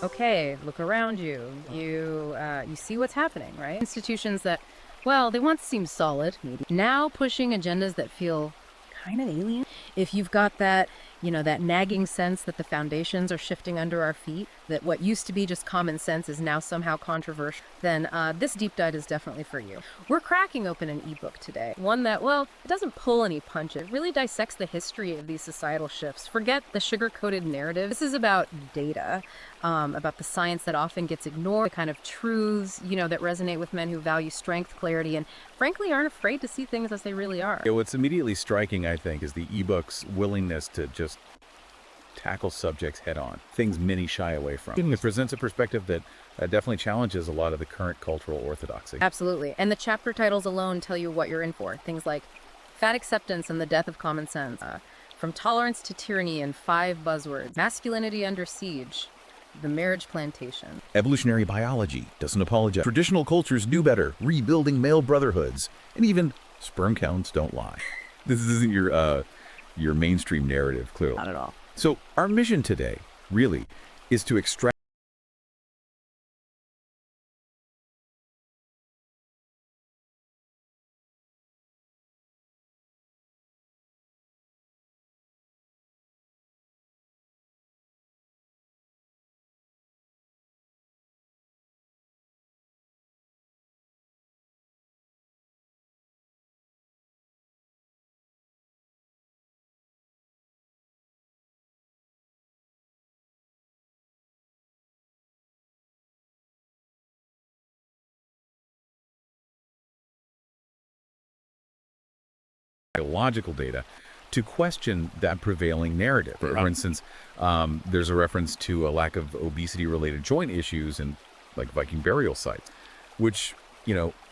okay, look around you. You see what's happening, right? Institutions that, well, they once seemed solid, now pushing agendas that feel kind of alien. If you've got that, that nagging sense that the foundations are shifting under our feet, that what used to be just common sense is now somehow controversial, then this deep dive is definitely for you. We're cracking open an ebook today, one that, well, it doesn't pull any punches. It really dissects the history of these societal shifts. Forget the sugar-coated narrative. This is about data, about the science that often gets ignored, the kind of truths, that resonate with men who value strength, clarity, and frankly aren't afraid to see things as they really are. Yeah, what's immediately striking, I think, is the ebook's willingness to just tackle subjects head on, things many shy away from. It presents a perspective that definitely challenges a lot of the current cultural orthodoxy. Absolutely. And the chapter titles alone tell you what you're in for. Things like fat acceptance and the death of common sense, from tolerance to tyranny in 5 buzzwords, masculinity under siege, the marriage plantation. Evolutionary biology doesn't apologize. Traditional cultures do better, rebuilding male brotherhoods, and even sperm counts don't lie. This isn't your mainstream narrative, clearly. Not at all. So our mission today, really, is to extract ideological data to question that prevailing narrative. For instance, there's a reference to a lack of obesity-related joint issues in like Viking burial sites, which,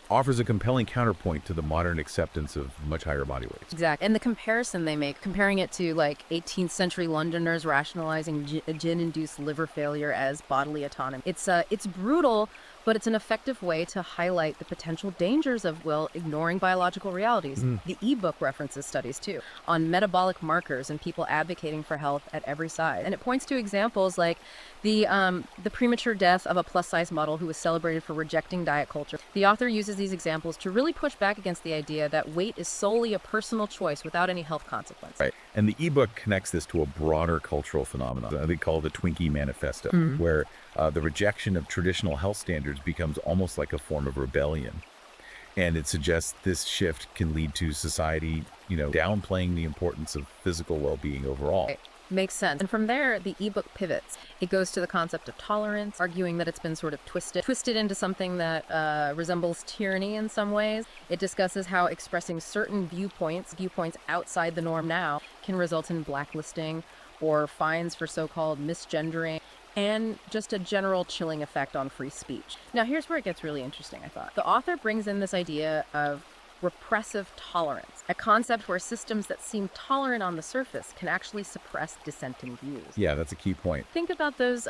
offers a compelling counterpoint to the modern acceptance of much higher body weights. Exactly. And the comparison they make, comparing it to like 18th century Londoners rationalizing gin-induced liver failure as bodily autonomy. It's brutal, but it's an effective way to highlight the potential dangers of, well, ignoring biological realities. The ebook references studies, too, on metabolic markers and people advocating for health at every size. And it points to examples like the premature death of a plus-size model who was celebrated for rejecting diet culture. The author uses these examples to really push back against the idea that weight is solely a personal choice without any health consequence. Right. And the ebook connects this to a broader cultural phenomenon. They call it the Twinkie Manifesto, where the rejection of traditional health standards becomes almost like a form of rebellion. And it suggests this shift can lead to society, downplaying the importance of physical well-being overall. Right. Makes sense. And from there, the ebook pivots. It goes to the concept of tolerance, arguing that it's been sort of twisted into something that resembles tyranny in some ways. It discusses how expressing certain viewpoints outside the norm now, can result in blacklisting or fines for so-called misgendering, and just a general chilling effect on free speech. Now, here's where it gets really interesting, I thought. The author brings in this idea of repressive tolerance, a concept where systems that seem tolerant on the surface can actually suppress dissenting views. Yeah, that's a key point. Think about those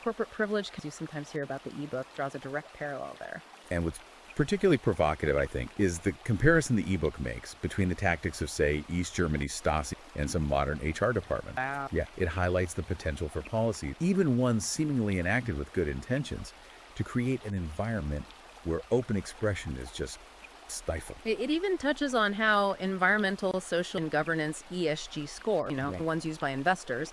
corporate privilege, because you sometimes hear about the ebook, draws a direct parallel there. And what's particularly provocative, I think, is the comparison the ebook makes between the tactics of, say, East Germany's Stasi and some modern HR department. Wow. Yeah, it highlights the potential for policies, even ones seemingly enacted with good intentions, to create an environment where open expression is just stifled. It even touches on how environmental, social, and governance ESG score, the ones used by investors,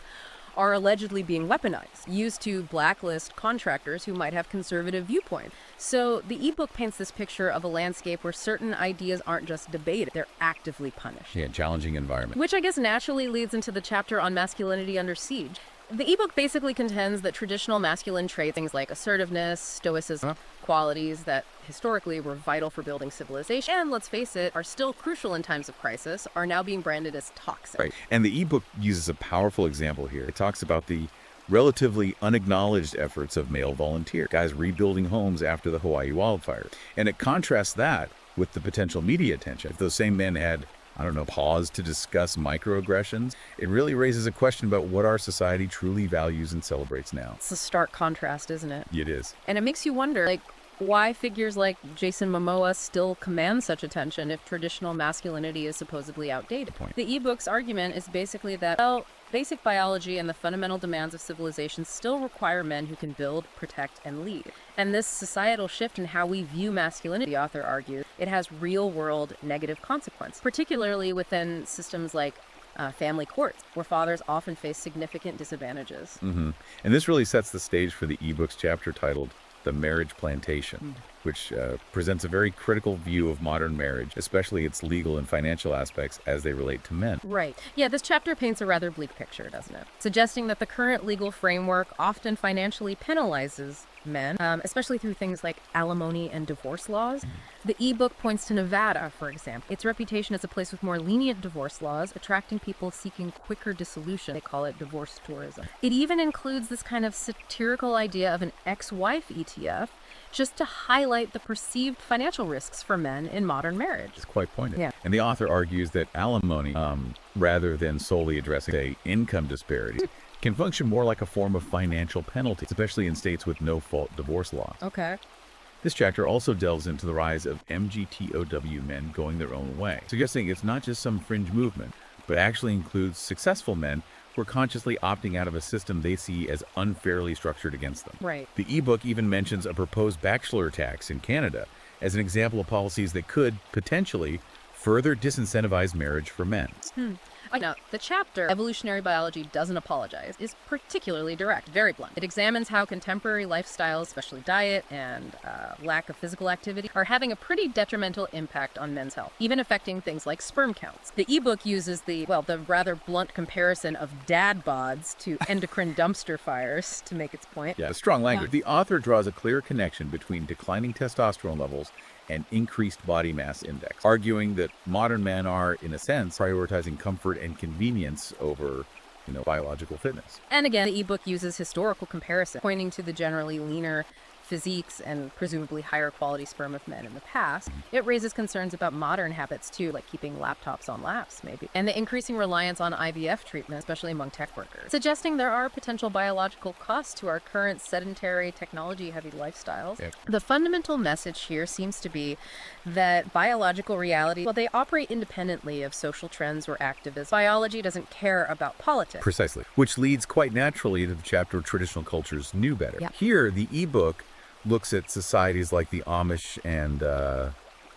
are allegedly being weaponized, used to blacklist contractors who might have conservative viewpoints. So the ebook paints this picture of a landscape where certain ideas aren't just debated, they're actively punished. Yeah, challenging environment. Which I guess naturally leads into the chapter on masculinity under siege. The ebook basically contends that traditional masculine traits, things like assertiveness, stoicism, qualities that historically were vital for building civilization, and let's face it, are still crucial in times of crisis, are now being branded as toxic. Right. And the ebook uses a powerful example here. It talks about the relatively unacknowledged efforts of male volunteers, guys rebuilding homes after the Hawaii wildfires. And it contrasts that with the potential media attention. If those same men had pause to discuss microaggressions, it really raises a question about what our society truly values and celebrates now. It's a stark contrast, isn't it? It is. And it makes you wonder, why figures like Jason Momoa still command such attention if traditional masculinity is supposedly outdated. The ebook's argument is basically that, well, basic biology and the fundamental demands of civilization still require men who can build, protect, and lead. And this societal shift in how we view masculinity, the author argues, it has real-world negative consequences, particularly within systems like family courts, where fathers often face significant disadvantages. And this really sets the stage for the ebook's chapter titled The Marriage Plantation, which presents a very critical view of modern marriage, especially its legal and financial aspects as they relate to men. Right. Yeah, this chapter paints a rather bleak picture, doesn't it? Suggesting that the current legal framework often financially penalizes men, especially through things like alimony and divorce laws. The ebook points to Nevada, for example. Its reputation as a place with more lenient divorce laws, attracting people seeking quicker dissolution. They call it divorce tourism. It even includes this kind of satirical idea of an ex-wife ETF, just to highlight the perceived financial risks for men in modern marriage. It's quite pointed. Yeah. And the author argues that alimony, rather than solely addressing, say, income disparities, can function more like a form of financial penalty, especially in states with no-fault divorce laws. Okay. This chapter also delves into the rise of MGTOW men going their own way, suggesting it's not just some fringe movement, but actually includes successful men who are consciously opting out of a system they see as unfairly structured against them. Right. The ebook even mentions a proposed bachelor tax in Canada as an example of policies that could, potentially, further disincentivize marriage for men. Now, the chapter, Evolutionary Biology Doesn't Apologize, is particularly direct, very blunt. It examines how contemporary lifestyles, especially diet and lack of physical activity, are having a pretty detrimental impact on men's health, even affecting things like sperm counts. The ebook uses the rather blunt comparison of dad bods to endocrine dumpster fires to make its point. Yeah, strong language. The author draws a clear connection between declining testosterone levels and increased body mass index, arguing that modern men are, in a sense, prioritizing comfort and convenience over, biological fitness. And again, the ebook uses historical comparison, pointing to the generally leaner physiques and presumably higher quality sperm of men in the past. It raises concerns about modern habits too, like keeping laptops on laps maybe, and the increasing reliance on IVF treatment, especially among tech workers, suggesting there are potential biological costs to our current sedentary, technology-heavy lifestyles. Yep. The fundamental message here seems to be that biological reality, they operate independently of social trends or activism. Biology doesn't care about politics. Precisely. Which leads quite naturally to the chapter Traditional Cultures Knew Better. Yeah. Here, the ebook looks at societies like the Amish and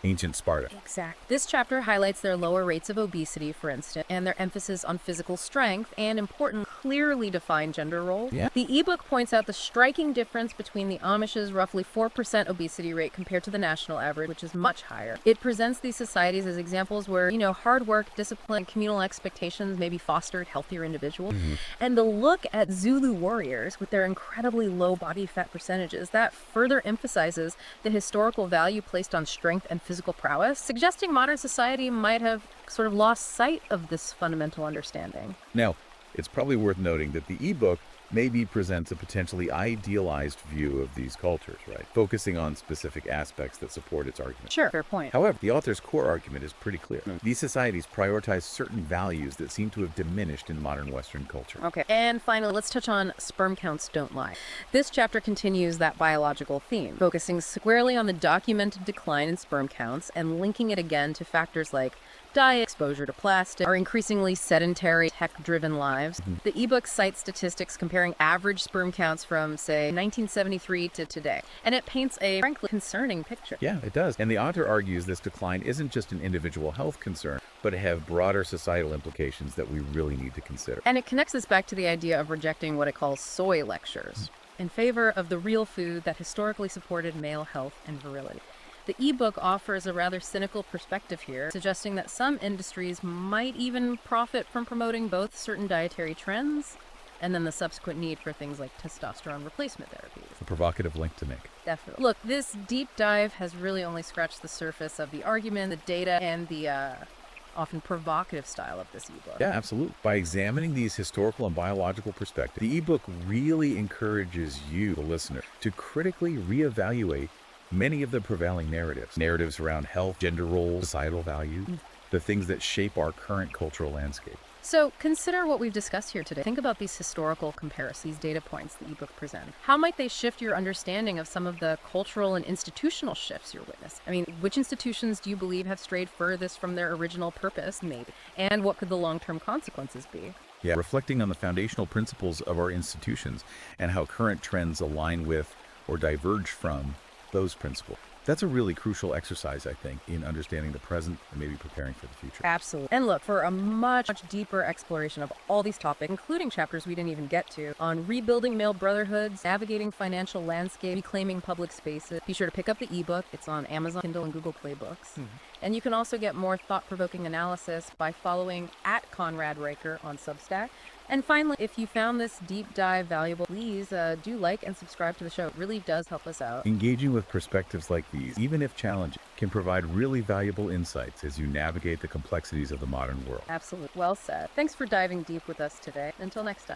ancient Sparta. Exactly. This chapter highlights their lower rates of obesity, for instance, and their emphasis on physical strength and important, clearly defined gender roles. Yeah. The ebook points out the striking difference between the Amish's roughly 4% obesity rate compared to the national average, which is much higher. It presents these societies as examples where, hard work, discipline, communal expectations maybe fostered healthier individuals. And the look at Zulu warriors with their incredibly low body fat percentages, that further emphasizes the historical value placed on strength and physical prowess, suggesting modern society might have sort of lost sight of this fundamental understanding. Now, it's probably worth noting that the ebook maybe presents a potentially idealized view of these cultures, right? Focusing on specific aspects that support its argument. Sure, fair point. However, the author's core argument is pretty clear. These societies prioritize certain values that seem to have diminished in modern Western culture. Okay, and finally, let's touch on sperm counts don't lie. This chapter continues that biological theme, focusing squarely on the documented decline in sperm counts and linking it again to factors like diet, exposure to plastic, our increasingly sedentary, tech-driven lives. The ebook cites statistics comparing average sperm counts from, say, 1973 to today, and it paints a, frankly, concerning picture. Yeah, it does. And the author argues this decline isn't just an individual health concern, but have broader societal implications that we really need to consider. And it connects us back to the idea of rejecting what it calls soy lectures in favor of the real food that historically supported male health and virility. The ebook offers a rather cynical perspective here, suggesting that some industries might even profit from promoting both certain dietary trends and then the subsequent need for things like testosterone replacement therapies. A provocative link to make. Definitely. Look, this deep dive has really only scratched the surface of the argument, the data, and the often provocative style of this ebook. Yeah, absolutely. By examining these historical and biological perspectives, the ebook really encourages you, the listener, to critically reevaluate many of the prevailing narratives around health, gender roles, societal values, the things that shape our current cultural landscape. So consider what we've discussed here today. Think about these historical comparisons, these data points the ebook presents. How might they shift your understanding of some of the cultural and institutional shifts you're witnessing? I mean, which institutions do you believe have strayed furthest from their original purpose, maybe? And what could the long-term consequences be? Yeah, reflecting on the foundational principles of our institutions and how current trends align with or diverge from those principles. That's a really crucial exercise, I think, in understanding the present and maybe preparing for the future. Absolutely. And look, for a much deeper exploration of all these topics, including chapters we didn't even get to, on rebuilding male brotherhoods, navigating financial landscape, reclaiming public spaces, be sure to pick up the ebook. It's on Amazon, Kindle, and Google Play Books. And you can also get more thought-provoking analysis by following @Conrad Riker on Substack. And finally, if you found this deep dive valuable, please do like and subscribe to the show. It really does help us out. Engaging with perspectives like these, even if challenging, can provide really valuable insights as you navigate the complexities of the modern world. Absolutely. Well said. Thanks for diving deep with us today. Until next time.